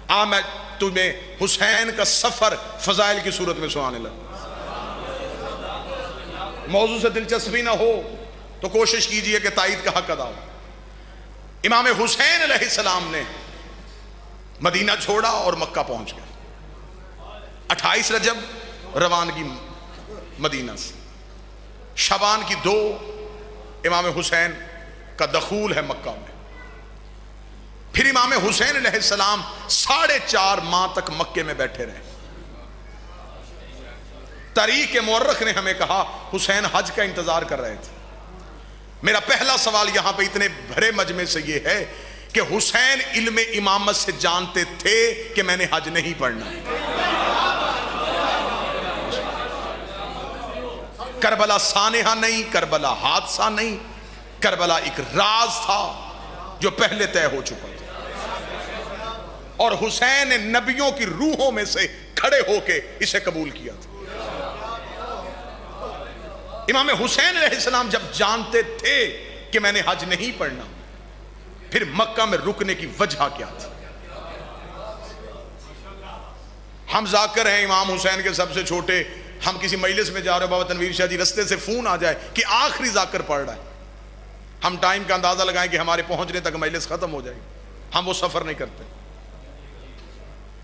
आ मैं तुम्हें हुसैन का सफर फजाइल की सूरत में सुनाने लगा। मौजू से दिलचस्पी ना हो तो कोशिश कीजिए कि ताईद का हक अदा हो। इमाम हुसैन अलैहिस्सलाम ने मदीना छोड़ा और मक्का पहुंच गए। 28 रजब रवानगी मदीना से, शबान की 2 इमाम हुसैन का दखूल है मक्का में। फिर इमाम हुसैन अलैहिस्सलाम 4.5 माह तक मक्के में बैठे रहे। तारीख मुअर्रख ने हमें कहा हुसैन हज का इंतजार कर रहे थे। मेरा पहला सवाल यहां पे इतने भरे मजमे से यह है कि हुसैन इल्म इमामत से जानते थे कि मैंने हज नहीं पढ़ना। करबला सानेहा नहीं, करबला हादसा नहीं, करबला एक राज था जो पहले तय हो चुका था। और हुसैन ने नबियों की रूहों में से खड़े होके इसे कबूल किया था। इमाम हुसैन अलैहिस्सलाम जब जानते थे कि मैंने हज नहीं पढ़ना, फिर मक्का में रुकने की वजह क्या थी? हम जाकर हैं इमाम हुसैन के सबसे छोटे, हम किसी मजलिस में जा रहे हो, बाबा तनवीर शाह जी रस्ते से फोन आ जाए कि आखिरी जाकर पढ़ रहा है, हम टाइम का अंदाजा लगाएं कि हमारे पहुंचने तक मजलिस खत्म हो जाएगी। हम वो सफर नहीं करते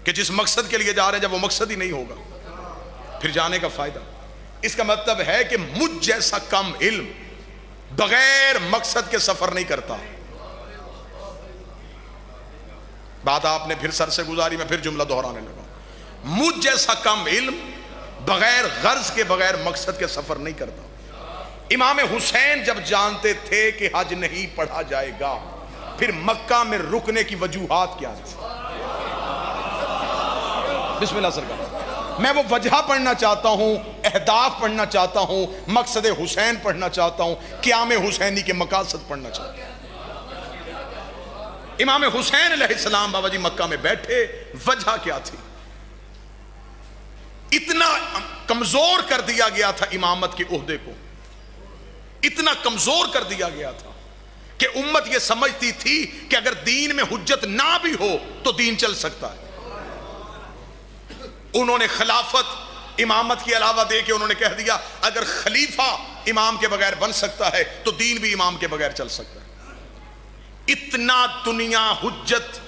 कि जिस मकसद के लिए जा रहे हैं जब वो मकसद ही नहीं होगा फिर जाने का फायदा। इसका मतलब है कि मुझ जैसा कम इल्म बगैर मकसद के सफर नहीं करता। बात आपने फिर सर से गुजारी, मैं फिर जुमला दोहराने लगा। मुझ जैसा कम इल्म बगैर गर्ज के, बगैर मकसद के सफर नहीं करता। इमाम हुसैन जब जानते थे कि हज नहीं पढ़ा जाएगा, फिर मक्का में रुकने की वजूहात क्या थी? बिस्मिल्लाह सरकार। मैं वो वजह पढ़ना चाहता हूं, अहदाफ पढ़ना चाहता हूं, मकसद हुसैन पढ़ना चाहता हूं, क़याम हुसैनी के मकासद पढ़ना चाहता हूं। इमाम हुसैन अलैहिस्सलाम बाबा जी मक्का में बैठे, वजह क्या थी? इतना कमजोर कर दिया गया था इमामत के ओहदे को, इतना कमजोर कर दिया गया था कि उम्मत यह समझती थी कि अगर दीन में हुज्जत ना भी हो तो दीन चल सकता है। उन्होंने खिलाफत इमामत के अलावा दे के उन्होंने कह दिया अगर खलीफा इमाम के बगैर बन सकता है तो दीन भी इमाम के बगैर चल सकता है। इतना दुनिया हुज्जत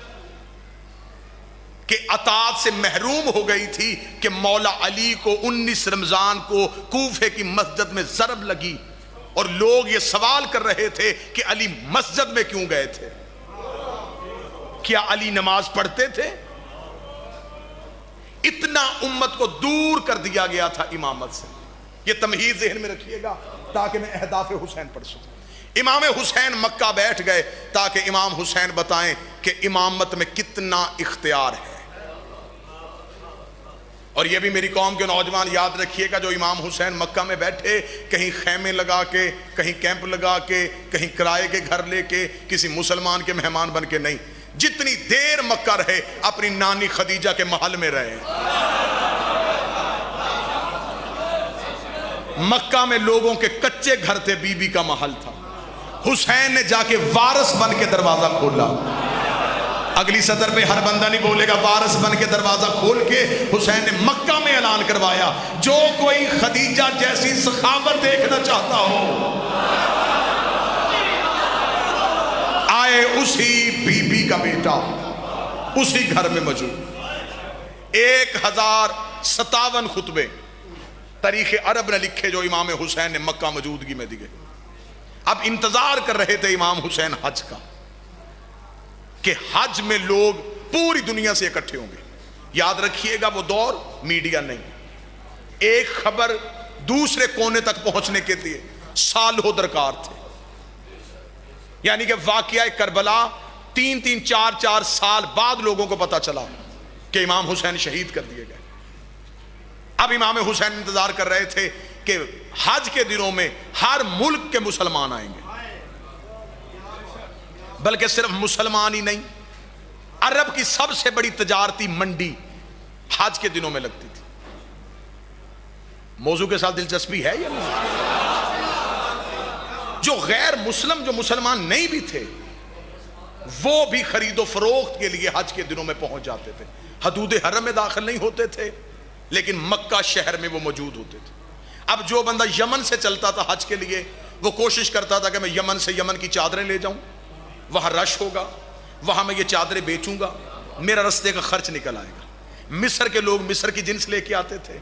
के अतात से महरूम हो गई थी कि मौला अली को 19 रमजान को कूफे की मस्जिद में ज़रब लगी और लोग ये सवाल कर रहे थे कि अली मस्जिद में क्यों गए थे? क्या अली नमाज पढ़ते थे? इतना उम्मत को दूर कर दिया गया था इमामत से। ये तमहीद ज़हन में रखिएगा ताकि मैं अहदाफ़े हुसैन पढ़ सकूं। इमाम हुसैन मक्का बैठ गए ताकि इमाम हुसैन बताएं कि इमामत में कितना इख्तियार है। और यह भी मेरी कौम के नौजवान याद रखिएगा, जो इमाम हुसैन मक्का में बैठे कहीं खैमे लगा के, कहीं कैंप लगा के, कहीं किराए के घर लेके, किसी मुसलमान के मेहमान बन के नहीं, जितनी देर मक्का रहे अपनी नानी खदीजा के महल में रहे। मक्का में लोगों के कच्चे घर थे, बीबी का महल था। हुसैन ने जाके वारिस बन के दरवाजा खोला। अगली सदर पे हर बंदा नहीं बोलेगा, वारिस बन के दरवाजा खोल के हुसैन ने मक्का में ऐलान करवाया, जो कोई खदीजा जैसी सखावत देखना चाहता हो आए उसी बीबी का बेटा उसी घर में मौजूद। 1057 खुतबे तारीख अरब ने लिखे जो इमाम हुसैन ने मक्का मौजूदगी में दिए। अब इंतजार कर रहे थे इमाम हुसैन हज का कि हज में लोग पूरी दुनिया से इकट्ठे होंगे। याद रखिएगा वो दौर मीडिया नहीं, एक खबर दूसरे कोने तक पहुंचने के लिए सालों दरकार थे। यानी कि वाकया करबला 3-3, 4-4 साल बाद लोगों को पता चला कि इमाम हुसैन शहीद कर दिए गए। अब इमाम हुसैन इंतजार कर रहे थे कि हज के दिनों में हर मुल्क के मुसलमान आएंगे, बल्कि सिर्फ मुसलमान ही नहीं, अरब की सबसे बड़ी तजारती मंडी हज के दिनों में लगती थी। मौजू के साथ दिलचस्पी है या नहीं? जो गैर मुस्लिम, जो मुसलमान नहीं भी थे, वो भी खरीदो फरोख्त के लिए हज के दिनों में पहुंच जाते थे। हदूद हरम में दाखिल नहीं होते थे, लेकिन मक्का शहर में वो मौजूद होते थे। अब जो बंदा यमन से चलता था हज के लिए, वो कोशिश करता था कि मैं यमन से यमन की चादरें ले जाऊं, वहां रश होगा, वहां मैं ये चादरें बेचूंगा, मेरा रस्ते का खर्च निकल आएगा। मिस्र के लोग मिस्र की जिन्स लेके आते थे,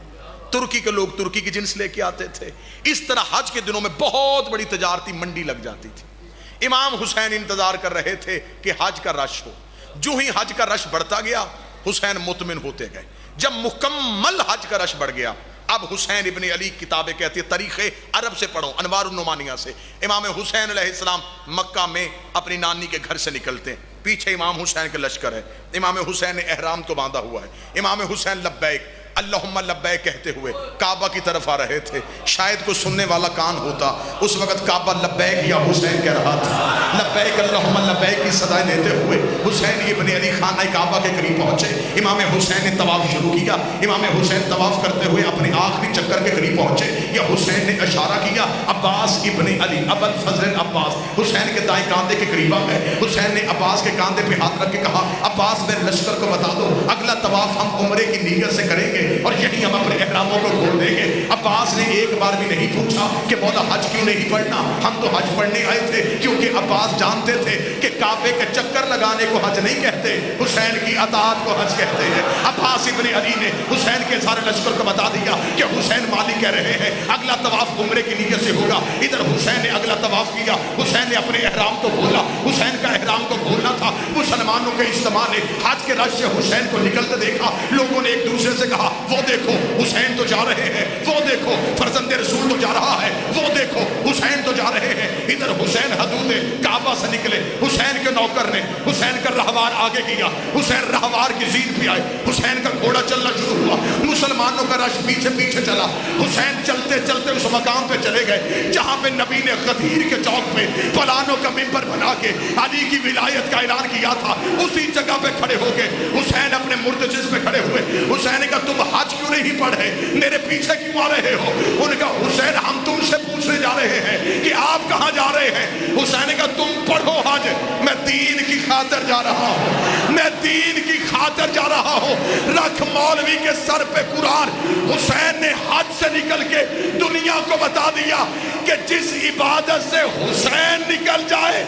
तुर्की के लोग तुर्की की जिन्स लेके आते थे। इस तरह हज के दिनों में बहुत बड़ी तजारती मंडी लग जाती थी। इमाम हुसैन इंतजार कर रहे थे कि हज का रश हो। जो ही हज का रश बढ़ता गया, हुसैन मुतमिन होते गए। जब मुकम्मल हज का रश बढ़ गया, अब हुसैन इब्ने अली किताबें कहती है, तारीख़े अरब से पढ़ो, अनवारुन नुमानिया से, इमाम हुसैन अलैहिस्सलाम मक्का में अपनी नानी के घर से निकलते हैं। पीछे इमाम हुसैन के लश्कर है। इमाम हुसैन ने एहराम तो बांधा हुआ है। इमाम हुसैन लब्बैक अल्लाहुम्मा लब्बैक कहते हुए काबा की तरफ आ रहे थे। शायद कोई सुनने वाला कान होता, उस वक्त काबा लब्बैक या हुसैन कह रहा था। लब्बैक अल्लाहुम्मा लब्बैक की सदाएं देते हुए हुसैन इब्ने अली खाना काबा के करीब पहुंचे। इमाम हुसैन ने तवाफ शुरू किया। इमाम हुसैन तवाफ करते हुए अपने आखिरी चक्कर के करीब पहुंचे। या हुसैन ने इशारा किया, अब्बास इब्ने अली अबुल फजल अब्बास हुसैन के दाएं कांधे के करीब आ गए। हुसैन ने अब्बास के कांधे पे हाथ रख के कहा, अब्बास मेरे लश्कर को बता दो, अगला तवाफ हम उम्रे की नीयत से करेंगे और यही हम अपने एहरामों को खोल देंगे। अब्बास ने एक बार भी नहीं पूछा कि मौला हज क्यों नहीं पढ़ना, हम तो हज पढ़ने आए थे। क्योंकि अब्बास जानते थे कि काबे के चक्कर लगाने को हज नहीं कहते, हुसैन की अताअत को हज कहते हैं। अब्बास इब्ने अली ने हुसैन के सारे लश्कर को बता दिया कि हुसैन मालिक कह रहे हैं अगला तवाफ उम्रे की नीयत से होगा। इधर हुसैन ने अगला तवाफ किया। हुसैन ने अपने एहराम को खोला। हुसैन का एहराम को खोलना था। मुसलमानों के इज्तिमा ने हज के रश से हुसैन को निकलते देखा। लोगों ने एक दूसरे से कहा, वो देखो हुसैन तो जा रहे हैं, वो देखो फरजंदे रसूल तो जा रहा है, वो देखो हुसैन तो जा रहे हैं। इधर हुसैन हदूदे काबा से निकले। हुसैन के नौकर ने हुसैन का रहवार आगे किया। हुसैन रहवार की जीन पे आए। हुसैन का घोड़ा चलना शुरू हुआ। मुसलमानों का रश पीछे पीछे चला। हुसैन चलते चलते उस मकाम पे चले गए जहां पे नबी ने गदीर के चौक पे फलानों का मिंबर बना के अली की विलायत का ऐलान किया था। उसी जगह पे खड़े हो गए। हुसैन अपने मुर्तजिज पे खड़े हुए। हुसैन ने कहा, तुम हज क्यों नहीं पढ़े, मेरे पीछे क्यों आ रहे हो? उन्होंने कहा, हुसैन हम तुमसे पूछने जा रहे हैं कि आप कहां जा रहे हैं। हुसैन ने कहा, तुम पढ़ो हज, मैं दीन की खातिर जा रहा हूं, मैं दीन की खातिर जा रहा हूं। रख मौलवी के सर पे कुरान। हुसैन ने हज से निकल के दुनिया को बता दिया कि जिस इबादत से हुसैन निकल जाए,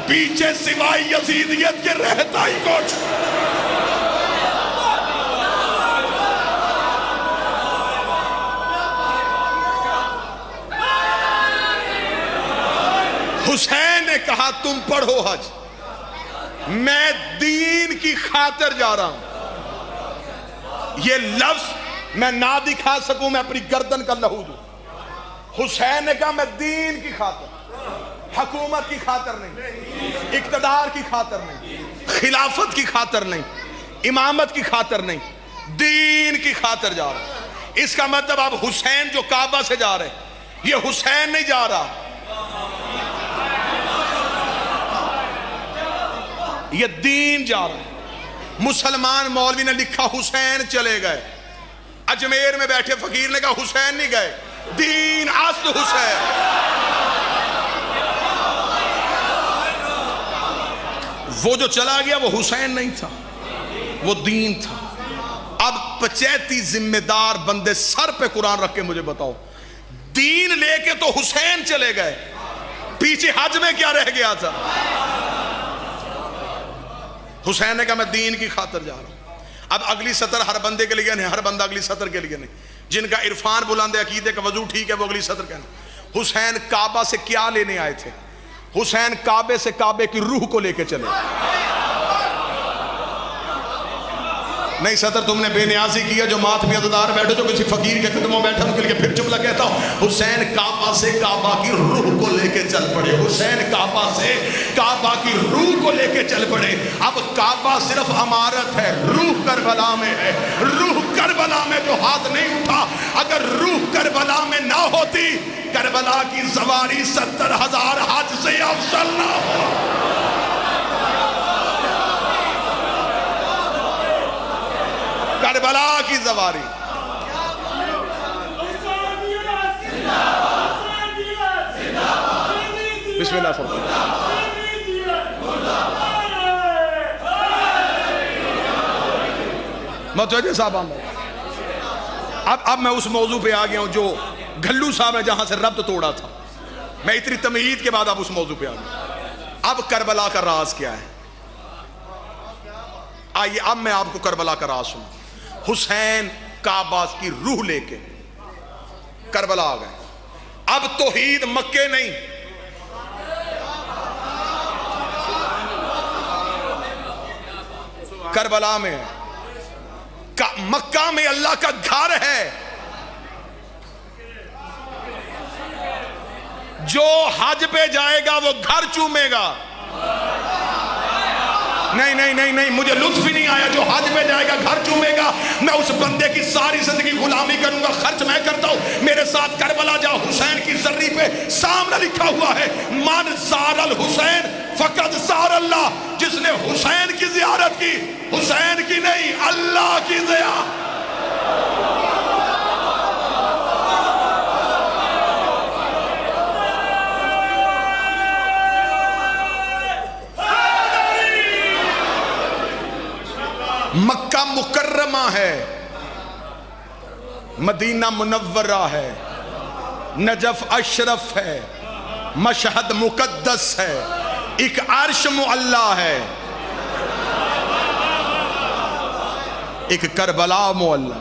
पीछे सिवाय यजीदियत के रहता ही कुछ। हुसैन ने कहा, तुम पढ़ो हज, मैं दीन की खातिर जा रहा हूं। ये लफ्ज मैं ना दिखा सकूं, मैं अपनी गर्दन का लहू दूं। हुसैन ने कहा, मैं दीन की खातिर, हुकूमत की खातिर नहीं, इक्तदार की खातिर नहीं, खिलाफत की खातिर नहीं, इमामत की खातिर नहीं, दीन की खातिर जा रहा हूं। इसका मतलब अब हुसैन जो काबा से जा रहे, ये हुसैन नहीं जा रहा, ये दीन जा रहा है। मुसलमान मौलवी ने लिखा, हुसैन चले गए। अजमेर में बैठे फकीर ने कहा, हुसैन नहीं गए, दीन अस्ल हुसैन। वो जो चला गया वो हुसैन नहीं था, वो दीन था। अब 85 जिम्मेदार बंदे सर पे कुरान रख के मुझे बताओ, दीन लेके तो हुसैन चले गए, पीछे हज में क्या रह गया था? हुसैन ने कहा, मैं दीन की खातिर जा रहा हूं। अब अगली सतर हर बंदे के लिए नहीं, हर बंदा अगली सतर के लिए नहीं। जिनका इरफान बुलंद है, अकीदे का वजू ठीक है, वो अगली सतर कहना। हुसैन काबा से क्या लेने आए थे? हुसैन काबे से काबे की रूह को लेके चले। नहीं सतर, तुमने बेनियाजी किया, जो मात मियादार बैठे, जो किसी फकीर के कदमों बैठे, उनके लिए फिर जुमला कहता हूं। हुसैन काबा से काबा की रूह को लेके चल पड़े। हुसैन काबा से काबा की रूह को लेके चल पड़े। अब काबा सिर्फ अमारत है, रूह करबला में है। रूह करबला में जो हाथ नहीं उठा, अगर रूह करबला में ना होती, करबला की सवारी 70,000 हज से अफजल ना हो। करबला की सवारी। बिस्मिल्लाह। मतवजह साहब, अब मैं उस मौजू पे आ गया हूं जो घल्लू साहब ने जहां से रब्त तोड़ा था। मैं इतनी तमहीद के बाद अब उस मौजू पे आ गया। अब करबला का राज क्या है? आइए अब मैं आपको करबला का राज सुना। हुसैन काबा की रूह लेके करबला आ गए। अब तौहीद मक्के नहीं, करबला में है। मक्का में अल्लाह का घर है। जो हज पे जाएगा वो घर चूमेगा। नहीं नहीं नहीं नहीं, मुझे लुत्फ ही नहीं आया। जो हज पे जाएगा घर चूमेगा। मैं उस बंदे की सारी जिंदगी गुलामी करूंगा, खर्च मैं करता हूं। मेरे साथ करबला जा। हुसैन की जर्री पे सामने लिखा हुआ है, मन ज़ारल हुसैन फकद ज़ार अल्लाह। जिसने हुसैन की जियारत की, हुसैन की नहीं अल्लाह की जिया। मक्का मुकर्रमा है, मदीना मुनव्वरा है, नजफ अशरफ है, मशहद मुकद्दस है, एक अर्श मुअल्ला है, एक करबला मुअल्ला।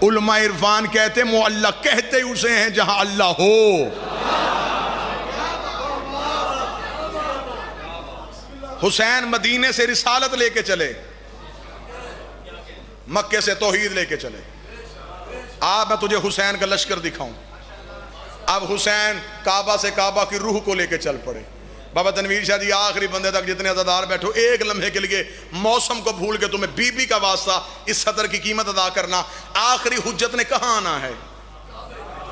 उलमा इरफान कहते मुअल्ला कहते उसे हैं जहां अल्लाह हो। हुसैन मदीने से रिसालत लेके चले, मक्के से तौहीद लेके चले। अब मैं तुझे हुसैन का लश्कर दिखाऊं। अब हुसैन काबा से काबा की रूह को लेके चल पड़े। बाबा तनवीर शाह जी, आखिरी बंदे तक जितने अदादार बैठो, एक लम्हे के लिए मौसम को भूल के तुम्हें बीबी का वास्ता इस सदर की कीमत अदा करना। आखिरी हुज्जत ने कहां आना है?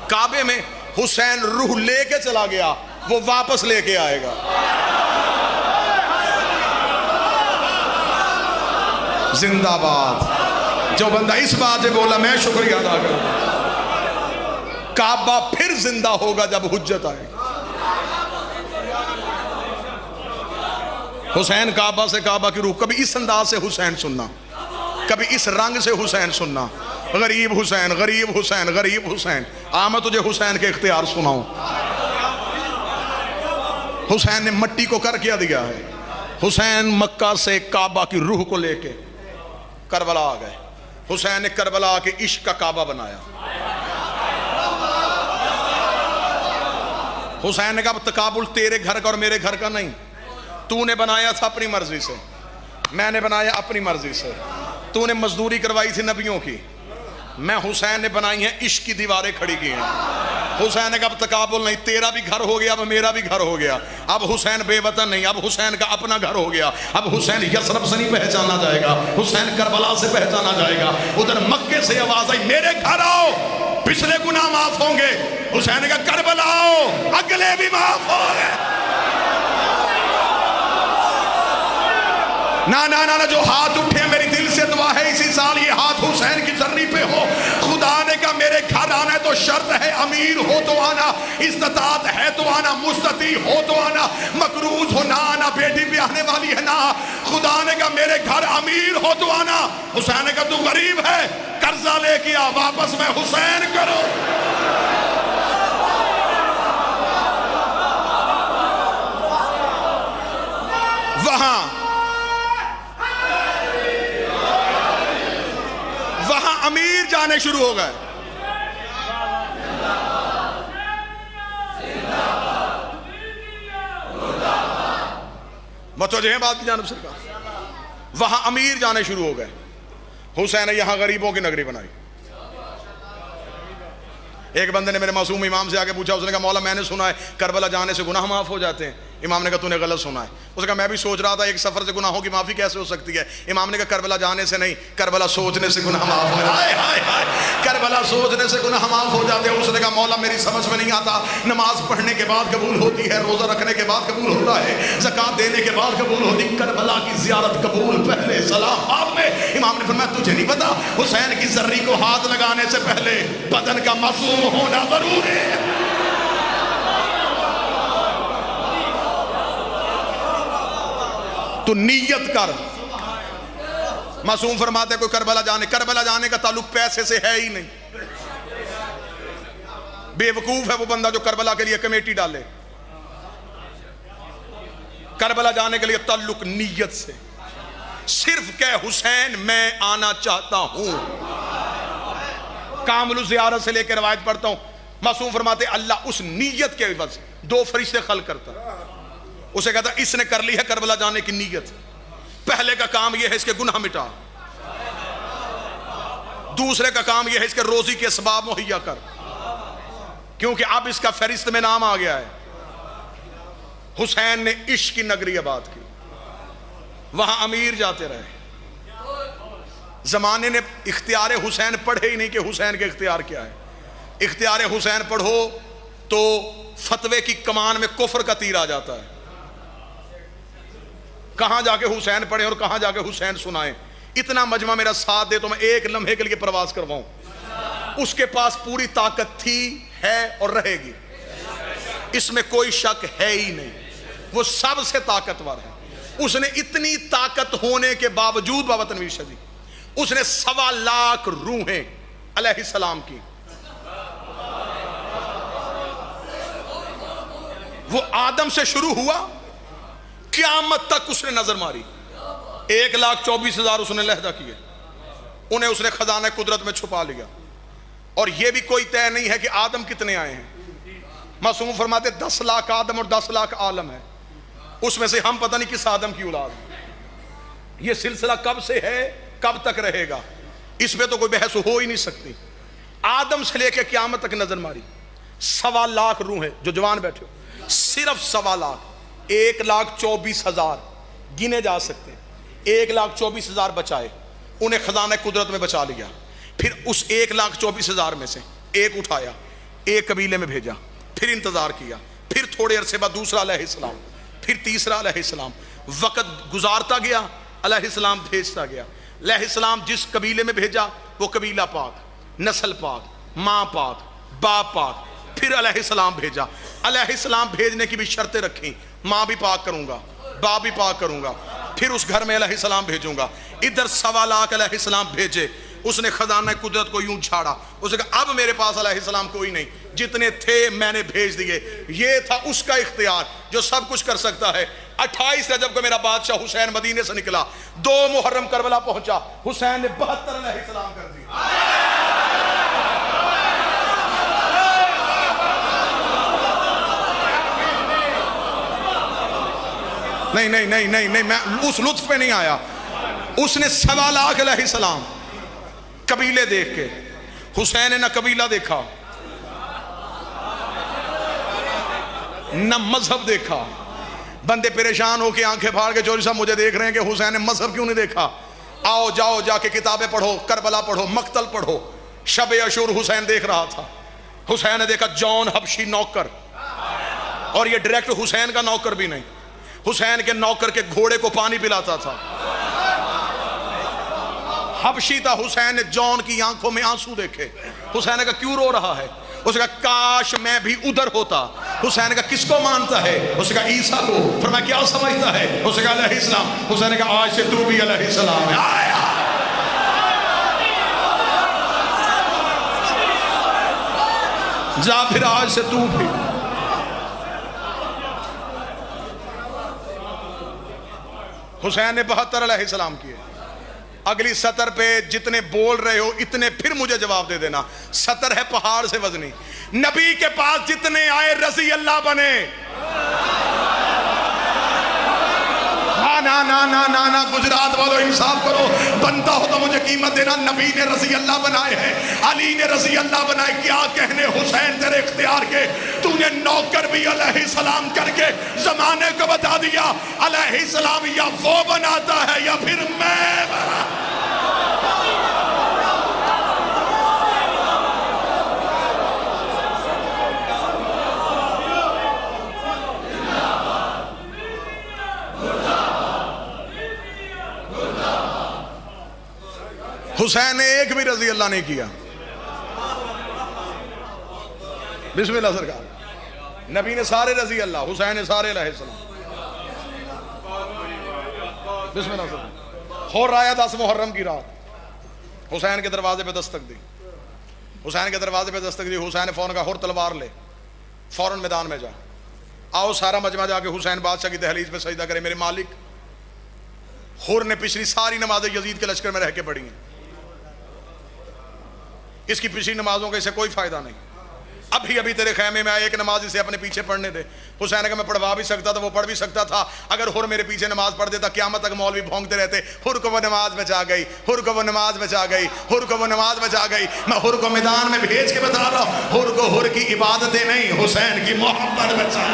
काबे में। हुसैन रूह लेके चला गया, वो वापस लेके आएगा। जिंदाबाद। जो बंदा इस बात से बोला मैं शुक्रिया अदा करूं। काबा फिर जिंदा होगा जब हुज्जत आएगी। हुसैन काबा से काबा की रूह। कभी इस अंदाज से हुसैन सुनना, कभी इस रंग से हुसैन सुनना। गरीब हुसैन, गरीब हुसैन, गरीब हुसैन। आ मैं तुझे हुसैन के इख्तियार सुनाऊं। हुसैन ने मट्टी को कर क्या दिया है। हुसैन मक्का से काबा की रूह को लेके करबला आ गए। हुसैन ने करबला आके इश्क का काबा बनाया। हुसैन ने कहा तकाबुल तेरे घर का और मेरे घर का नहीं, तूने बनाया था अपनी मर्जी से, मैंने बनाया अपनी मर्जी से। तूने मजदूरी करवाई थी नबियों की, मैं हुसैन ने बनाई है इश्क की दीवारें खड़ी की हैं। हुसैन ने कहा अब तकाबुल नहीं, तेरा भी घर हो गया, अब मेरा भी घर हो गया। अब हुसैन बेवतन नहीं, अब हुसैन का अपना घर हो गया। अब हुसैन यसरब से नहीं पहचाना जाएगा, हुसैन करबला से पहचाना जाएगा। उधर मक्के से आवाज आई मेरे घर आओ, पिछले गुनाह माफ होंगे। हुसैन ने कहा करबला आओ, अगले भी माफ होंगे। ना ना ना, जो हाथ उठे मेरी दिल से दुआ है इसी साल ये हाथ हुसैन की जर्री पे हो। खुदा ने कहा मेरे घर आना है तो शर्त है, अमीर हो तो आना, इस्तात है तो आना, मुस्तती हो तो आना, मकरूज हो ना आना, बेटी भी आने वाली है ना। खुदा ने कहा मेरे घर अमीर हो तो आना। हुसैन ने कहा तू गरीब है, कर्जा लेके आ, वापस मैं हुसैन करो। वहां अमीर जाने शुरू हो गए। मतवजह बात की जानब सरकार। वहां अमीर जाने शुरू हो गए। हुसैन ने यहां गरीबों की नगरी बनाई। एक बंदे ने मेरे मासूम इमाम से आके पूछा, उसने कहा मौला मैंने सुना है करबला जाने से गुनाह माफ हो जाते हैं। इमाम ने कहा तूने गलत सुना है। उसने कहा मैं भी सोच रहा था एक सफर से गुनाहों की माफी कैसे हो सकती है। इमाम ने कहा करबला जाने से नहीं, करबला सोचने से गुनाह माफ हो जाते हैं। करबला सोचने से गुनाह माफ हो जाते हैं। उसने कहा मौला मेरी समझ में नहीं आता, नमाज पढ़ने के बाद कबूल होती है, रोजा रखने के बाद कबूल होता है, ज़कात देने के बाद कबूल होती, करबला की ज़ियारत कबूल पहले सलाम आप में। इमाम ने फरमाया तुझे नहीं पता हुसैन की जर्री को हाथ लगाने से पहले बदन का मासूम होना जरूरी है। तू नीयत कर, मासूम फरमाते कोई करबला जाने का ताल्लुक पैसे से है ही नहीं। बेवकूफ है वो बंदा जो करबला के लिए कमेटी डाले। करबला जाने के लिए ताल्लुक नीयत से, सिर्फ कह हुसैन मैं आना चाहता हूं। कामलु ज़ियारत से लेकर रवायत पढ़ता हूं, मासूम फरमाते अल्लाह उस नीयत के एवज 2 फरिश्ते खल करता, उसे कहता इसने कर ली है करबला जाने की नीयत, पहले का काम यह है इसके गुनाह मिटा, दूसरे का काम यह है इसके रोजी के असबाब मुहैया कर, क्योंकि अब इसका फहरिस्त में नाम आ गया है। हुसैन ने इश्क की नगरी आबाद की, वहां अमीर जाते रहे। जमाने ने इख्तियार हुसैन पढ़े ही नहीं कि हुसैन के इख्तियार क्या है। इख्तियार हुसैन पढ़ो तो फतवे की कमान में कुफ्र का तीर आ जाता है। कहां जाके हुसैन पढ़े और कहां जाके हुसैन सुनाए। इतना मजमा मेरा साथ दे तो मैं एक लम्हे के लिए प्रवास करवाऊं। उसके पास पूरी ताकत थी, है और रहेगी, इसमें कोई शक है ही नहीं। वो सबसे ताकतवर है। उसने इतनी ताकत होने के बावजूद बाबा तनवीर शाह जी, उसने 1.25 लाख रूहें अलैहिस्सलाम की, वो आदम से शुरू हुआ क़यामत तक उसने नजर मारी। 1,24,000 उसने लहदा किए, उन्हें उसने खजाना कुदरत में छुपा लिया। और यह भी कोई तय नहीं है कि आदम कितने आए हैं। मासूम फरमाते 10 लाख आदम और 10 लाख आलम है, उसमें से हम पता नहीं किस आदम की औलाद है। यह सिलसिला कब से है, कब तक रहेगा, इस पे तो कोई बहस हो ही नहीं सकती। आदम से लेकर क़यामत तक नजर मारी। 1.25 लाख रूह है जो जवान बैठे हो, सिर्फ 1.25 लाख, 1,24,000 गिने जा सकते हैं। 1,24,000 बचाए, उन्हें खजाना कुदरत में बचा लिया। फिर उस 1,24,000 में से एक उठाया, एक कबीले में भेजा, फिर इंतजार किया, फिर थोड़े अरसे बाद दूसरा अलैहिस्सलाम, फिर तीसरा अलैहिस्सलाम। वक़्त गुजारता गया, अलैहिस्सलाम भेजता गया। अलैहिस्सलाम जिस कबीले में भेजा वो कबीला पाक, नस्ल पाक, माँ पाक, बाप पाक। फिर अलैहिस्सलाम भेजा, अलैहिस्सलाम भेजने की भी शर्तें रखी, माँ भी पाक करूँगा, बाप भी पाक करूँगा, फिर उस घर में अलैहिस्सलाम भेजूंगा। इधर 1.25 लाख अलैहिस्सलाम भेजे। उसने खजाना कुदरत को यूं छाड़ा, उसने कहा अब मेरे पास अलैहिस्सलाम कोई नहीं, जितने थे मैंने भेज दिए। ये था उसका इख्तियार जो सब कुछ कर सकता है। 28 रजब को मेरा बादशाह हुसैन मदीने से निकला, 2 मुहर्रम करबला पहुंचा, हुसैन ने 72 अलैहिस्सलाम कर दी। नहीं नहीं नहीं नहीं नहीं, मैं उस लुत्फ पे नहीं आया। उसने 1.25 लाख अलैहिस्सलाम कबीले देख के, हुसैन ने ना कबीला देखा, न मजहब देखा। बंदे परेशान हो के आंखें फाड़ के चौधरी साहब मुझे देख रहे हैं कि हुसैन ने मजहब क्यों नहीं देखा। आओ जाओ जाके किताबें पढ़ो, करबला पढ़ो, मक्तल पढ़ो। शब अशूर हुसैन देख रहा था। हुसैन ने देखा जॉन हबशी नौकर, और ये डायरेक्ट हुसैन का नौकर भी नहीं, हुसैन के नौकर के घोड़े को पानी पिलाता था। हबशी था। हुसैन ने जॉन की आंखों में आंसू देखे। हुसैन ने कहा क्यों रो रहा है? उसने कहा काश मैं भी उधर होता। हुसैन ने कहा किसको मानता है? उसने कहा ईसा को। फिर मैं क्या समझता है? उसने कहा अलैहिस्सलाम। हुसैन ने कहा आज से तू भी अलैहिस्सलाम है। जा फिर आज से तू भी। हुसैन ने 72 अलैहिस्सलाम किए। अगली सतर पे जितने बोल रहे हो इतने फिर मुझे जवाब दे देना। सतर है पहाड़ से वजनी। नबी के पास जितने आए रजी अल्लाह बने। ना ना ना ना ना, गुजरात वालों इंसाफ करो, बनता हो तो मुझे कीमत देना। नबी ने रजी अल्लाह बनाए हैं, अली ने रजी अल्लाह बनाए। क्या कहने हुसैन तेरे इख्तियार के, तूने नौकर भी अलैहिस्सलाम करके जमाने को बता दिया अलैहिस्सलाम या वो बनाता है या फिर मैं बना। हुसैन ने एक भी रजी अल्लाह नहीं किया। बिस्मिल्लाह सरकार। नबी ने सारे रजी अल्लाह, हुसैन ने सारे अलैहिस्सलाम। बिस्मिल्लाह सरकार। हो रहा है 10 मुहर्रम की रात, हुसैन के दरवाजे पे दस्तक दी, हुसैन के दरवाजे पे दस्तक दी। हुसैन ने फौरन कहा, हुर तलवार ले, फौरन मैदान में जा, आओ सारा मजमा जाके हुसैन बादशाह की दहलीज पे सजदा करे। मेरे मालिक, हुर ने पिछली सारी नमाजें यजीद के लश्कर में रह के पढ़ी हैं, इसकी पिछली नमाजों का इसे कोई फायदा नहीं। अभी अभी तेरे खैमे में आए, एक नमाज इसे अपने पीछे पढ़ने दे। हुसैन का मैं पढ़वा भी सकता था, वो पढ़ भी सकता था। अगर हुर मेरे पीछे नमाज पढ़ देता, क़यामत तक मौलवी भौंकते रहते, हुर को वो नमाज बचा गई, हुर को वो नमाज बचा गई, हुर को वो नमाज बचा गई। मैं हुर को मैदान में भेज के बता रहा हूं, हुर को हुर की इबादतें नहीं, हुसैन की मोहब्बत बचा।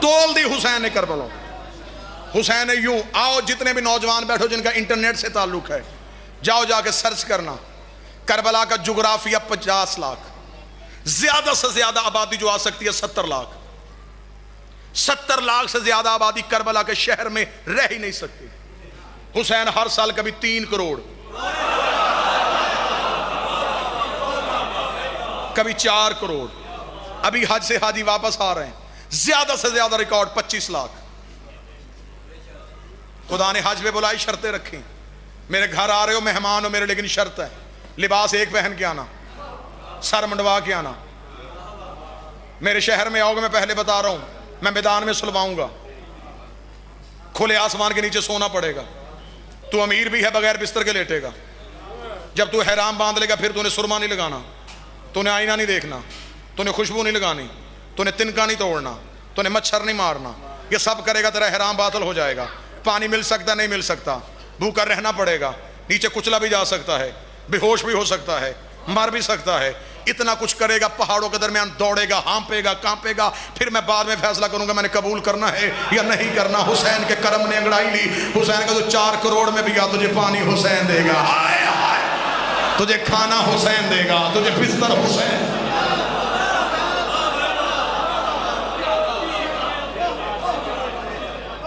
तोल दी हुसैन ने करबला। हुसैन ने यूं, आओ जितने भी नौजवान बैठो जिनका इंटरनेट से ताल्लुक है, जाओ जाके सर्च करना, करबला का जुग्राफिया 50 लाख, ज्यादा से ज्यादा आबादी जो आ सकती है 70 लाख। 70 लाख से ज्यादा आबादी करबला के शहर में रह ही नहीं सकती। हुसैन हर साल कभी 3 करोड़, कभी 4 करोड़। अभी हज से हाजी वापस आ रहे हैं, ज्यादा से ज्यादा रिकॉर्ड 25 लाख। खुदा ने हज पे बुलाई, शर्तें रखी, मेरे घर आ रहे हो, मेहमान हो मेरे, लेकिन शर्त है लिबास एक पहन के आना, सर मंडवा के आना। मेरे शहर में आओगे, मैं पहले बता रहा हूं, मैं मैदान में सुलवाऊंगा, खुले आसमान के नीचे सोना पड़ेगा। तू अमीर भी है, बगैर बिस्तर के लेटेगा। जब तू हैराम बांध लेगा, फिर तूने सुरमा नहीं लगाना, तूने आईना नहीं देखना, तूने खुशबू नहीं लगानी, तूने तिनका नहीं तोड़ना, तूने मच्छर नहीं मारना। ये सब करेगा, तेरा हैराम बातल हो जाएगा। पानी मिल सकता नहीं मिल सकता, भूखा रहना पड़ेगा, नीचे कुचला भी जा सकता है, बेहोश भी हो सकता है, मर भी सकता है। इतना कुछ करेगा, पहाड़ों के दरमियान दौड़ेगा, हाँपेगा, कांपेगा। फिर मैं बाद में फैसला करूंगा मैंने कबूल करना है या नहीं करना। हुसैन के करम ने अंगड़ाई ली। हुसैन का तो 4 करोड़ में भी गया, तुझे पानी हुसैन देगा, हाय हाय, तुझे खाना हुसैन देगा, तुझे बिस्तर हुसैन।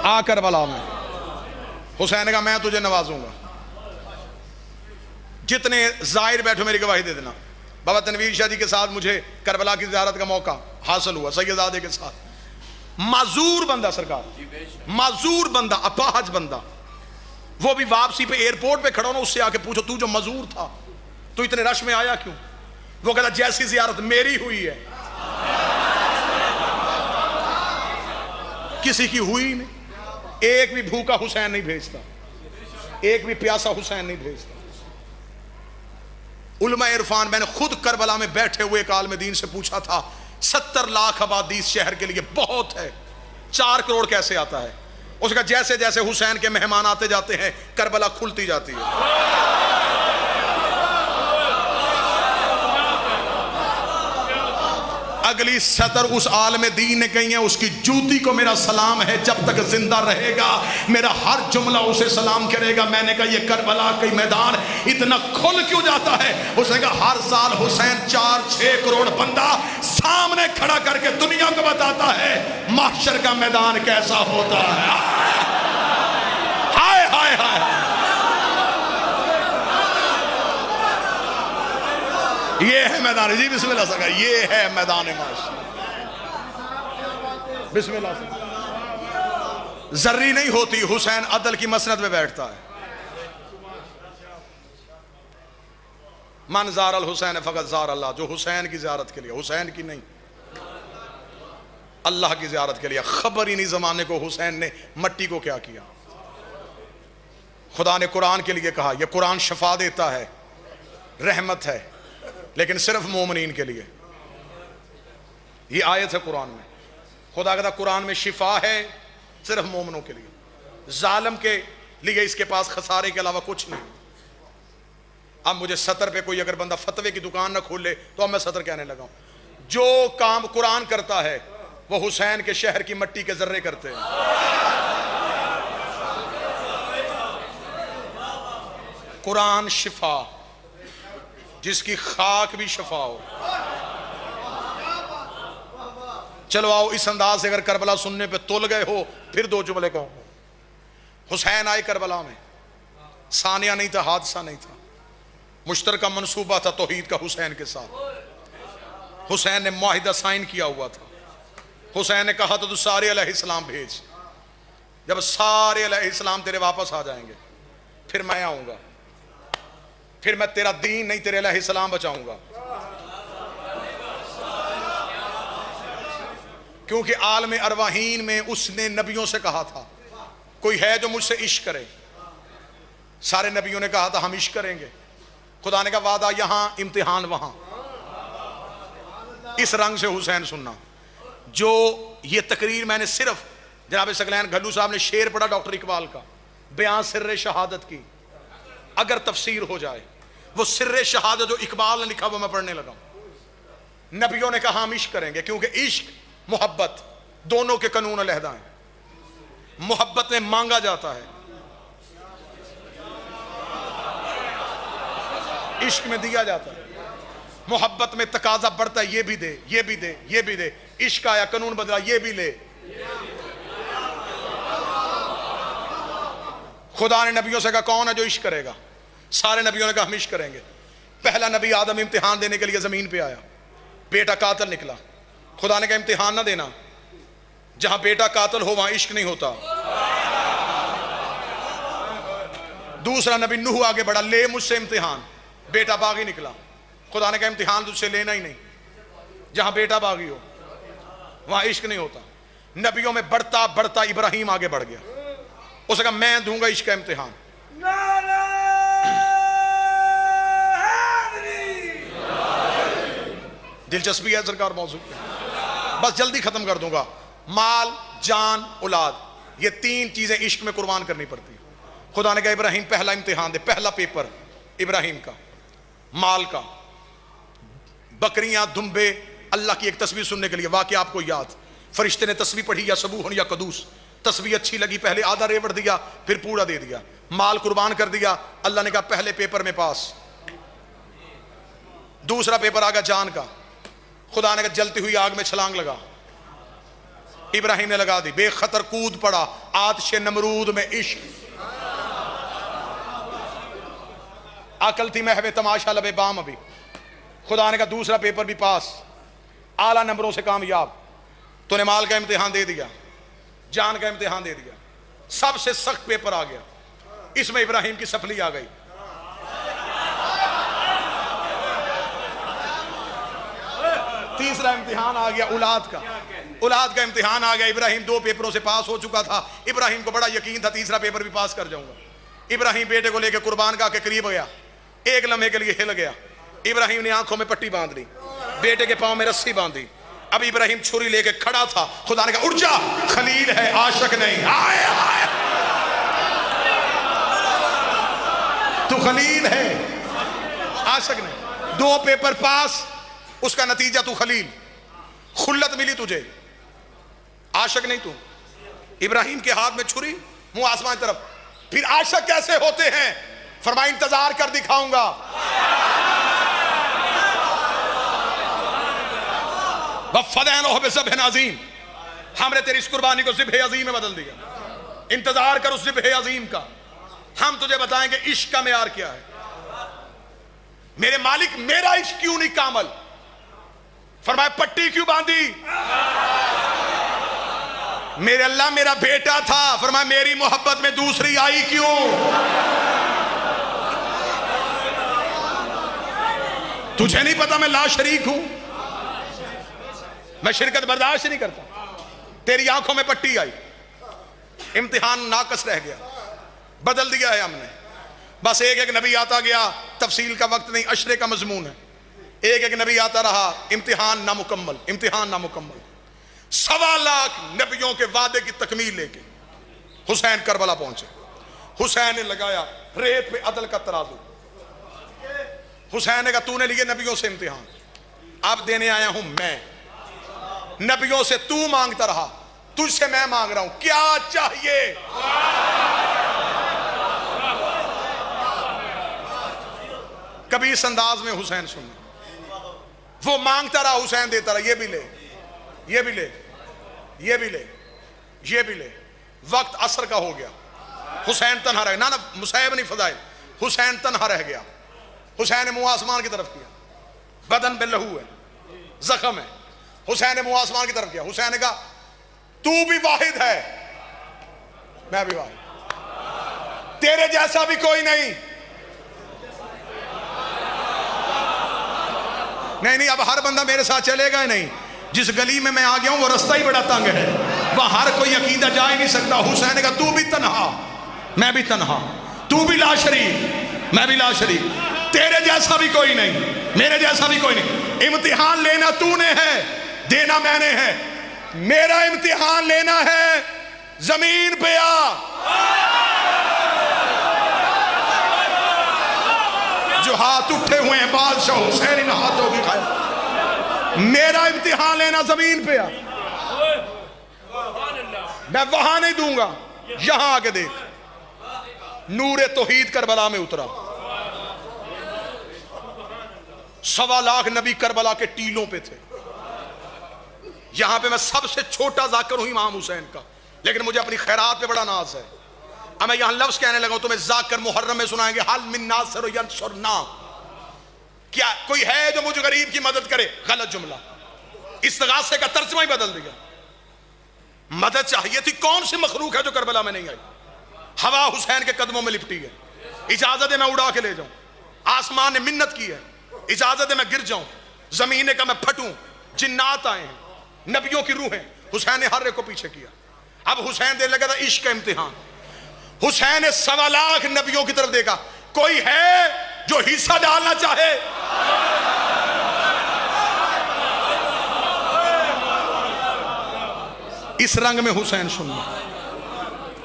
आ करबला में हुसैन का, मैं तुझे नवाजूंगा। जितने जाहिर बैठो मेरी गवाही दे देना। बाबा तनवीर शाह जी के साथ मुझे करबला की ज़ियारत का मौका हासिल हुआ, सैयदादे के साथ। माजूर बंदा सरकार, माजूर बंदा, अपाहज बंदा, वो भी वापसी पे एयरपोर्ट पे खड़ा हो ना, उससे आके पूछो, तू जो मजूर था, तू इतने रश में आया क्यों? वो कहता, जैसी ज़ियारत मेरी हुई है किसी की हुई नहीं। एक भी भूखा हुसैन नहीं भेजता, एक भी प्यासा हुसैन नहीं भेजता। उलमा इरफान, मैंने खुद करबला में बैठे हुए एक आलिम दीन से पूछा था, 70 लाख आबादी इस शहर के लिए बहुत है, 4 करोड़ कैसे आता है? उसका जैसे जैसे हुसैन के मेहमान आते जाते हैं, करबला खुलती जाती है। अगली सतर उस आलम दीन ने कही है, उसकी जूती को मेरा सलाम है, जब तक जिंदा रहेगा मेरा हर जुमला उसे सलाम करेगा। मैंने कहा, ये करबला का मैदान इतना खुल क्यों जाता है? उसने कहा, हर साल हुसैन 4-6 करोड़ बंदा सामने खड़ा करके दुनिया को बताता है महशर का मैदान कैसा होता है। हाय हाय हाय, ये है मैदान जी, बिस्मिल्लाह सका, ये है मैदान महशर, बिस्मिल्लाह से। जर्री नहीं होती, हुसैन अदल की मसनद पे बैठता है। मन जार अल हुसैन फकत जार अल्लाह, जो हुसैन की ज़ियारत के लिए, हुसैन की नहीं, अल्लाह की ज़ियारत के लिए। खबर ही नहीं ज़माने को हुसैन ने मट्टी को क्या किया। खुदा ने कुरान के लिए कहा, यह कुरान शफा देता है, रहमत है, लेकिन सिर्फ मोमिनीन के लिए। ये आयत है कुरान में, खुदा कहता कुरान में शिफा है सिर्फ मोमिनों के लिए, जालिम के लिए इसके पास खसारे के अलावा कुछ नहीं। अब मुझे सतर पे कोई अगर बंदा फतवे की दुकान ना खोले तो अब मैं सतर कहने लगा हूं। जो काम कुरान करता है वो हुसैन के शहर की मट्टी के जर्रे करते हैं। कुरान शिफा, जिसकी खाक भी शफा हो। चलो आओ, इस अंदाज से अगर करबला सुनने पे तुल गए हो, फिर 2 जुमले कहूं। हुसैन आए करबला में, सानिया नहीं था, हादसा नहीं था, मुश्तरका मंसूबा था तौहीद का हुसैन के साथ। हुसैन ने मुआहिदा साइन किया हुआ था। हुसैन ने कहा तो तू सारे अलैहिस्सलाम भेज, जब सारे अलैहिस्सलाम तेरे वापस आ जाएंगे फिर मैं आऊंगा, फिर मैं तेरा दीन नहीं तेरे अलैहिस्सलाम बचाऊंगा। क्योंकि आलम अरवाहीन में उसने नबियों से कहा था कोई है जो मुझसे इश्क करे, सारे नबियों ने कहा था हम इश्क करेंगे। खुदा ने कहा वादा यहां इम्तिहान वहां। इस रंग से हुसैन सुनना। जो ये तकरीर मैंने सिर्फ जनाब सकलैन घल्लू साहब ने शेर पढ़ा डॉक्टर इकबाल का, बयान सिर्रे शहादत की, अगर तफसीर हो जाए वो सिर्रे शहादत जो इकबाल ने लिखा वो मैं पढ़ने लगा। नबियों ने कहा हम इश्क करेंगे क्योंकि इश्क मोहब्बत दोनों के कानून अलहदा हैं। मोहब्बत में मांगा जाता है, इश्क में दिया जाता है। मोहब्बत में तकाजा बढ़ता है, ये भी दे, ये भी दे, ये भी दे। इश्क आया कानून बदला, ये भी ले। खुदा ने नबियों से कहा कौन है जो इश्क करेगा? सारे नबियों ने कहा हम इश्क करेंगे। पहला नबी आदम इम्तिहान देने के लिए जमीन पे आया, बेटा कातिल निकला। खुदा ने कहा इम्तिहान ना देना, जहां बेटा कातिल हो वहां इश्क नहीं होता। दूसरा नबी नूह आगे बढ़ा, ले मुझसे इम्तिहान, बेटा बागी निकला। खुदा ने कहा इम्तिहान तुझसे लेना ही नहीं, जहां बेटा बागी हो वहां इश्क नहीं होता। नबियों में बढ़ता बढ़ता इब्राहिम आगे बढ़ गया, उसने कहा मैं दूंगा इश्क का इम्तिहान। दिलचस्पी है सरकार मौजू पे, बस जल्दी खत्म कर दूंगा। माल, जान, औलाद, ये तीन चीजें इश्क में कुर्बान करनी पड़ती है। खुदा ने कहा इब्राहिम पहला इम्तिहान दे, पहला पेपर इब्राहिम का, माल का। बकरियां, दुम्बे, अल्लाह की एक तस्वीर सुनने के लिए वाकई आपको याद, फरिश्ते ने तस्वीर पढ़ी या सबूहन या कदूस, तस्वीर अच्छी लगी, पहले आधा रेवड़ दिया फिर पूरा दे दिया, माल कुर्बान कर दिया। अल्लाह ने कहा पहले पेपर में पास। दूसरा पेपर आ गया जान का। खुदा ने कहा जलती हुई आग में छलांग लगा। इब्राहिम ने लगा दी, बेखतर कूद पड़ा, आतिश नमरूद में इश्क। अकल थी महवे तमाशा लबे बाम अभी। खुदा ने कहा दूसरा पेपर भी पास, आला नंबरों से कामयाब। तूने माल का इम्तिहान दे दिया, जान का इम्तिहान दे दिया, सबसे सख्त पेपर आ गया। इसमें इब्राहिम की सफली आ गई। तीसरा इम्तिहान आ गया औलाद का। औलाद का इम्तिहान आ गया। इब्राहिम 2 पेपरों से पास हो चुका था। इब्राहिम को बड़ा यकीन था तीसरा पेपर भी पास कर जाऊंगा। इब्राहिम बेटे को लेकर कुर्बान गाह के करीब गया, एक लम्हे के लिए हिल गया। इब्राहिम ने आंखों में पट्टी बांध ली, बेटे के पांव में रस्सी बांधी। अब इब्राहिम छुरी लेके खड़ा था। खुदा ने कहा उठ जा, खलील है आशिक नहीं। आए आए, तू खलील है आशिक नहीं। 2 पेपर पास, उसका नतीजा तू खलील, खुल्लत मिली तुझे, आशिक नहीं तू। इब्राहिम के हाथ में छुरी, मुंह आसमान की तरफ। फिर आशिक कैसे होते हैं? फरमाया इंतजार कर दिखाऊंगा। अज़ीम, हमने तेरी इस कुर्बानी को ज़िब्ह अज़ीम में बदल दिया। इंतजार कर उस ज़िब्ह अज़ीम का। हम तुझे बताएंगे इश्क का मेयार क्या है। मेरे मालिक मेरा इश्क क्यों नहीं कामल? फरमाया पट्टी क्यों बांधी? मेरे अल्लाह मेरा बेटा था। फरमाया मेरी मोहब्बत में दूसरी आई क्यों? तुझे नहीं पता मैं ला शरीक हूं, मैं शिरकत बर्दाश्त नहीं करता। तेरी आंखों में पट्टी आई, इम्तिहान नाकस रह गया, बदल दिया है हमने। बस एक एक नबी आता गया, तफसील का वक्त नहीं, अशरे का मजमून है। एक एक नबी आता रहा, इम्तिहान नामुकम्मल, इम्तिहान नामुकम्मल। 1.25 लाख नबियों के वादे की तकमील लेके हुसैन करबला पहुंचे। हुसैन ने लगाया रेत पे अदल का तराजू। हुसैन ने कहा तूने लिए नबियों से इम्तिहान, अब देने आया हूं मैं। नबियों से तू मांगता रहा, तुझसे मैं मांग रहा हूं, क्या चाहिए? कभी इस अंदाज में हुसैन सुन, वो मांगता रहा, हुसैन देता रहा, ये भी ले, ये भी ले, ये भी ले, ये भी ले। वक्त असर का हो गया, हुसैन तन्हा रह गया। ना मुसैब नहीं फजाइल, हुसैन तन्हा रह गया। हुसैन ने मुंह आसमान की तरफ किया, बदन पे लहू है, जख्म है। हुसैन ने मुंह आसमान की तरफ किया। हुसैन ने कहा तू भी वाहिद है, मैं भी वाहिद, तेरे जैसा भी कोई नहीं। नहीं नहीं, अब हर बंदा मेरे साथ चलेगा ही नहीं। जिस गली में मैं आ गया हूं वो रास्ता ही बड़ा तंग है, वहां हर कोई अकीदा जा ही नहीं सकता। हुसैन ने कहा तू भी तन्हा, मैं भी तन्हा, तू भी लाशरीक, मैं भी लाशरीक, तेरे जैसा भी कोई नहीं, मेरे जैसा भी कोई नहीं। इम्तिहान लेना तूने है, देना मैंने है। मेरा इम्तिहान लेना है, जमीन पे आ। जो हाथ उठे हुए हैं बादशाह हुसैन इन हाथों की खाए। मेरा इम्तिहान लेना, जमीन पे आ। मैं वहां नहीं दूंगा, यहां आके देख। नूरे तौहीद करबला में उतरा। 1.25 लाख नबी करबला के टीलों पे थे। यहां पे मैं सबसे छोटा जाकिर हूं इमाम हुसैन का, लेकिन मुझे अपनी खैरात पे बड़ा नाज है। अब मैं यहां लफ्ज कहने लगा, तुम्हें जाकिर मुहर्रम में सुनाएंगे, हल मिन नासिर यंसुरना, क्या कोई है जो मुझे गरीब की मदद करे? गलत जुमला, इस्तिगासे का तर्जुमा ही बदल दिया। मदद चाहिए थी, कौन सी मखलूक है जो करबला में नहीं आई? हवा हुसैन के कदमों में लिपटी है, इजाजत है मैं उड़ा के ले जाऊं। आसमान ने मिन्नत की है, इजाजत है मैं गिर जाऊं। जमीन ने कहा मैं फटूं। जिन्नात आए हैं, नबियों की रूह है। हुसैन ने हर एक को पीछे किया। अब हुसैन देने लगा था इश्क का इम्तिहान। हुसैन ने 1.25 लाख नबियों की तरफ देखा, कोई है जो हिस्सा डालना चाहे? इस रंग में हुसैन सुनना।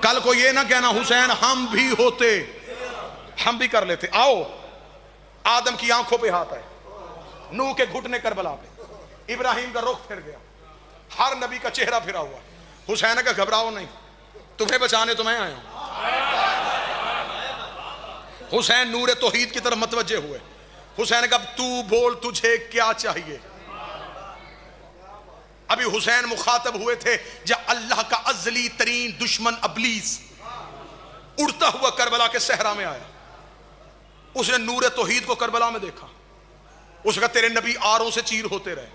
कल को ये ना कहना हुसैन हम भी होते, हम भी कर लेते। आओ, आदम की आंखों पे हाथ आए, नूह के घुटने करबला पे, इब्राहिम का रुख फिर गया, हर नबी का चेहरा फिरा हुआ। हुसैन का घबराओ नहीं, तुम्हें बचाने तो मैं आया हूं। हुसैन नूरे तौहीद की तरफ मतवज्जे हुए। हुसैन का तू बोल, तुझे क्या चाहिए? अभी हुसैन मुखातब हुए थे जब अल्लाह का अजली तरीन दुश्मन अबलीस उड़ता हुआ करबला के सहरा में आया। उसने नूरे तौहीद को करबला में देखा। उसने कहा तेरे नबी आरों से चीर होते रहे,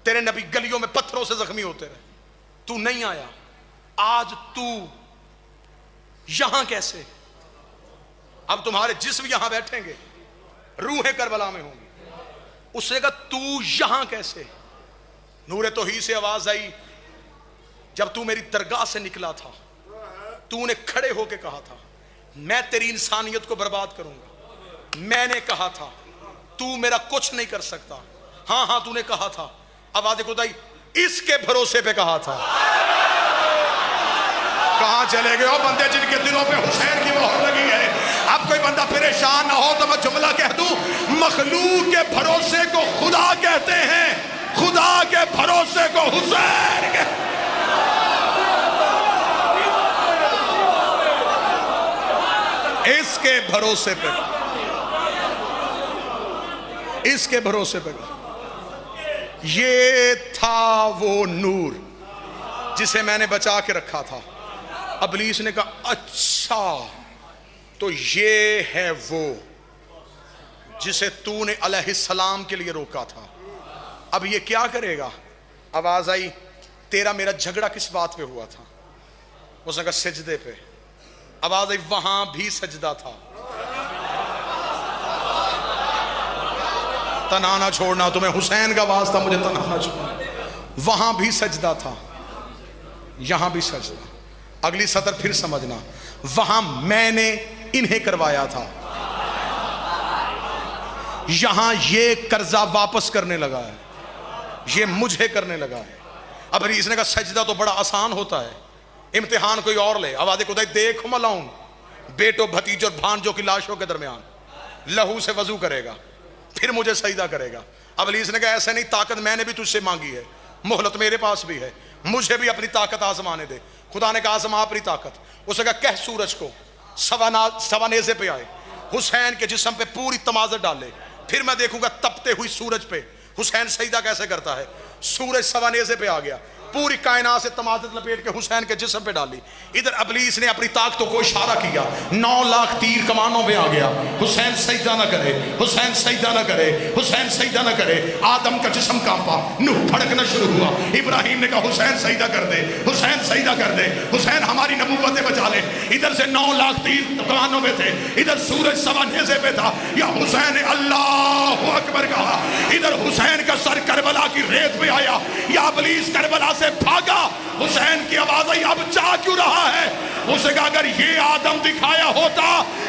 तेरे नबी गलियों में पत्थरों से जख्मी होते रहे, तू नहीं आया। आज तू यहां कैसे? अब तुम्हारे जिस्म यहां बैठेंगे, रूहें करबला में होंगी। उसने कहा तू यहां कैसे? नूरे तौहीद से आवाज आई, जब तू मेरी दरगाह से निकला था, तूने खड़े होकर कहा था मैं तेरी इंसानियत को बर्बाद करूंगा। मैंने कहा था तू मेरा कुछ नहीं कर सकता। हां हां तूने कहा था। आवाज खुदाई, इसके भरोसे पे कहा था। कहां चले गए हो बंदे जिनके दिलों पे हुसैन की मोहर लगी है? अब कोई बंदा परेशान ना हो तो मैं जुमला कह दूं, मखलूक के भरोसे को खुदा कहते हैं, खुदा के भरोसे को हुसैन कहते। इसके भरोसे पे, इसके भरोसे पे। ये था वो नूर जिसे मैंने बचा के रखा था। अबलीस ने कहा अच्छा तो ये है वो जिसे तूने अलैहिस्सलाम के लिए रोका था। अब ये क्या करेगा? आवाज आई, तेरा मेरा झगड़ा किस बात पे हुआ था? उसने कहा सजदे पे। आवाज आई, वहां भी सजदा था। तना ना छोड़ना, तुम्हें हुसैन का वास्ता, मुझे तना ना छोड़ना। वहां भी सजदा था, यहां भी सजदा। अगली सतर फिर समझना, वहां मैंने इन्हें करवाया था, यहां ये कर्जा वापस करने लगा है, ये मुझे करने लगा है। अब इसने कहा सजदा तो बड़ा आसान होता है, इम्तिहान कोई और ले। आवाज़ खुदा, देख मलाऊं बेटो भतीजों और भांजों की लाशों के दरमियान लहू से वजू करेगा, फिर मुझे सजदा करेगा। अब इसने कहा ऐसे नहीं, ताकत मैंने भी तुझसे मांगी है, मोहलत मेरे पास भी है, मुझे भी अपनी ताकत आजमाने दे। खुदा ने कहा आजमा अपनी ताकत। उसने कहा कह सूरज को सवानेजे पे आए, हुसैन के जिस्म पे पूरी तमाजत डाले, फिर मैं देखूंगा तपते हुई सूरज पे हुसैन सजदा कैसे करता है। सूरज सवानेजे पे आ गया, पूरी कायनात से तमादत लपेट के हुसैन के जिस्म पे डाली। इधर अबलीस ने अपनी ताकतों को इशारा किया, 9 लाख तीर कमानों में आ गया। हुसैन सजदा न करे, हुसैन सजदा न करे, हुसैन सजदा न करे। आदम का जिस्म कांपा, नूह फड़कना शुरू हुआ। इब्राहिम ने कहा हुसैन सजदा कर दे, हुसैन सजदा कर दे, हुसैन हमारी नबूवतें बचा ले। इधर से 9 लाख तीर कमानों में थे, इधर सूरज सवा नेज़े पे था। या हुसैन ने अल्लाहु अकबर कहा। इधर हुसैन का सर करबला की रेत पे आया। या अबलीस करबला से भागा। हुसैन की आवाज आई, अब जा क्यों रहा है? उसने कहा अगर ये आदम दिखाया होता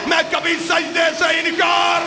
मैं कभी सजदे से इनकार